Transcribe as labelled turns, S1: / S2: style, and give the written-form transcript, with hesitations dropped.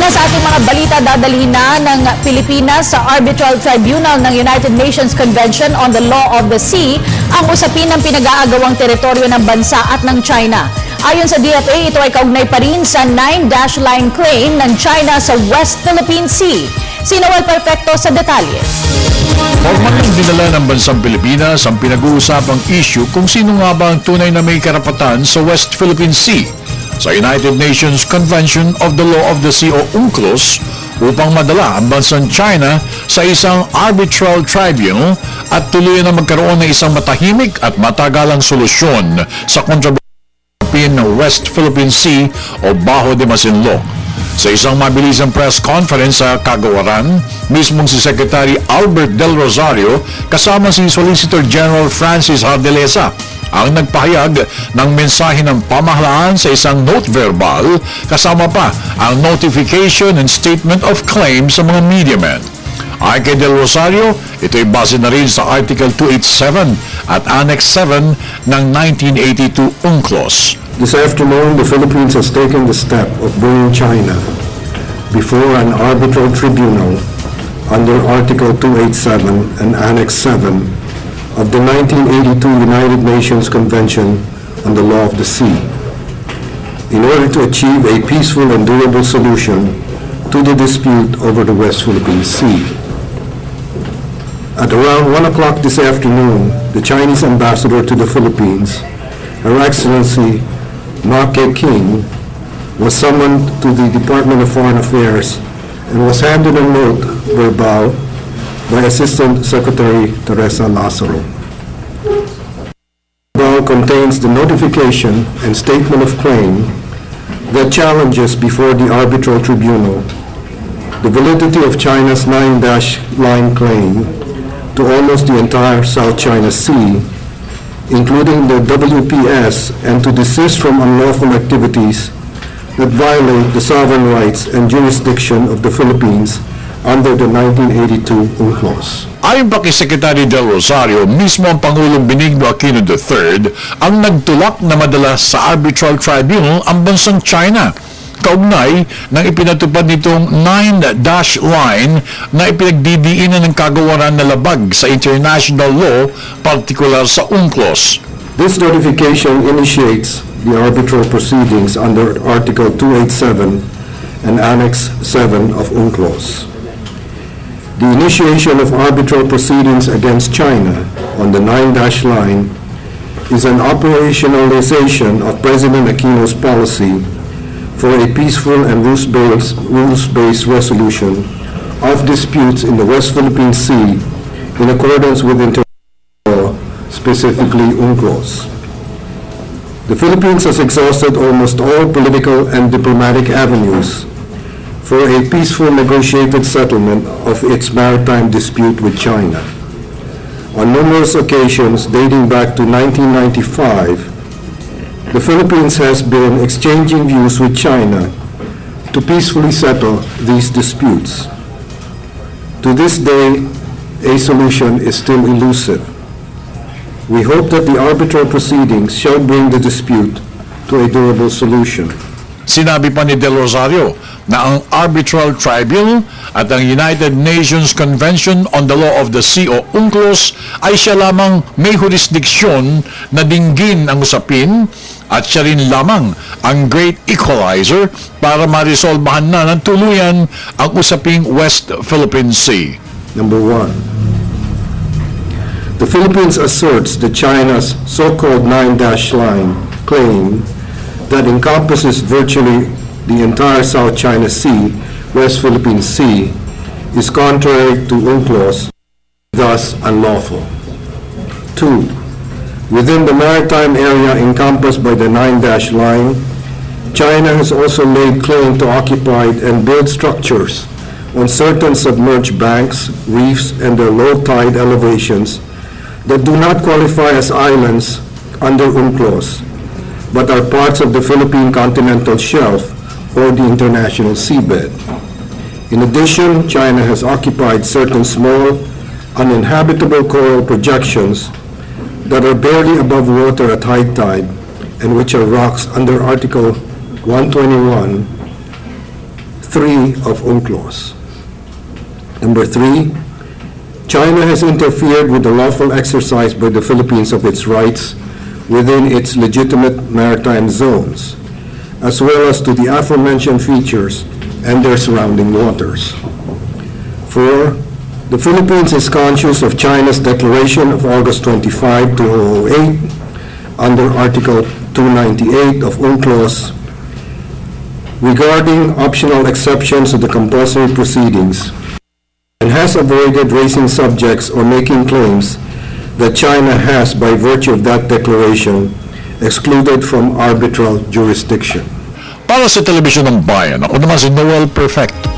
S1: Una sa ating mga balita, dadalhin na ng Pilipinas sa Arbitral Tribunal ng United Nations Convention on the Law of the Sea ang usapin ng pinag-aagawang teritoryo ng bansa at ng China. Ayon sa DFA, ito ay kaugnay pa rin sa 9-line claim ng China sa West Philippine Sea. Si Noel Perfecto sa detalye.
S2: Formal ng dinala ng bansang Pilipinas ang pinag-uusapang issue kung sino nga ba ang tunay na may karapatan sa West Philippine Sea sa United Nations Convention of the Law of the Sea o UNCLOS upang madala ang bansang China sa isang arbitral tribunal at tuluyan na magkaroon ng isang matahimik at matagalang solusyon sa kontrobersiya ng West Philippine Sea o Bajo de Masinloc. Sa isang mabilisang press conference sa Kagawaran, mismong si Secretary Albert Del Rosario kasama si Solicitor General Francis Hardelesa ang nagpahayag ng mensahe ng pamahalaan sa isang note verbal kasama pa ang notification and statement of claim sa mga media men. Ayon kay Del Rosario, ito'y base na rin sa Article 287 at Annex 7 ng 1982 UNCLOS.
S3: This afternoon, the Philippines has taken the step of bringing China before an arbitral tribunal under Article 287 and Annex 7 of the 1982 United Nations Convention on the Law of the Sea, in order to achieve a peaceful and durable solution to the dispute over the West Philippine Sea. At around 1 o'clock this afternoon, the Chinese ambassador to the Philippines, Her Excellency Ma Keqing, was summoned to the Department of Foreign Affairs and was handed a note verbal by Assistant Secretary Teresa Lazaro. The verbal contains the notification and statement of claim that challenges before the arbitral tribunal the validity of China's 9-line claim to almost the entire South China Sea, including the WPS, and to desist from unlawful activities that violate the sovereign rights and jurisdiction of the Philippines under the 1982 UNCLOS.
S2: Ayon pa kay Secretary Del Rosario, mismo ang Pangulong Benigno Aquino III ang nagtulak na madala sa arbitral tribunal ang bansang China, kaugnay ng ipinatupad nitong 9-line na ipinagdidiinan ng kagawaran na labag sa international law, partikular sa UNCLOS.
S3: This notification initiates the arbitral proceedings under Article 287 and Annex 7 of UNCLOS. The initiation of arbitral proceedings against China on the 9-line is an operationalization of President Aquino's policy for a peaceful and rules-based resolution of disputes in the West Philippine Sea in accordance with international law, specifically UNCLOS. The Philippines has exhausted almost all political and diplomatic avenues for a peaceful negotiated settlement of its maritime dispute with China. On numerous occasions dating back to 1995, the Philippines has been exchanging views with China to peacefully settle these disputes. To this day, a solution is still elusive. We hope that the arbitral proceedings shall bring the dispute to a durable solution.
S2: Sinabi pa ni Del Rosario na ang Arbitral Tribunal at ang United Nations Convention on the Law of the Sea o UNCLOS ay siya lamang may jurisdiksyon na dinggin ang usapin at siya rin lamang ang great equalizer para marisolbahan na ng tuluyan ang usaping West Philippine Sea.
S3: Number 1. The Philippines asserts that China's so-called 9-line claim that encompasses virtually the entire South China Sea, West Philippine Sea, is contrary to UNCLOS, thus unlawful. 2. Within the maritime area encompassed by the 9-line, China has also laid claim to occupied and built structures on certain submerged banks, reefs, and their low tide elevations that do not qualify as islands under UNCLOS, but are parts of the Philippine continental shelf or the international seabed. In addition, China has occupied certain small, uninhabitable coral projections that are barely above water at high tide and which are rocks under Article 121 3 of UNCLOS. Number 3, China has interfered with the lawful exercise by the Philippines of its rights within its legitimate maritime zones, as well as to the aforementioned features and their surrounding waters. 4, the Philippines is conscious of China's declaration of August 25, 2008, under Article 298 of UNCLOS regarding optional exceptions to the compulsory proceedings, and has avoided raising subjects or making claims that China has, by virtue of that declaration, excluded from arbitral jurisdiction.
S2: Para sa Telebisyon ng Bayan, ako naman si Noel Perfecto.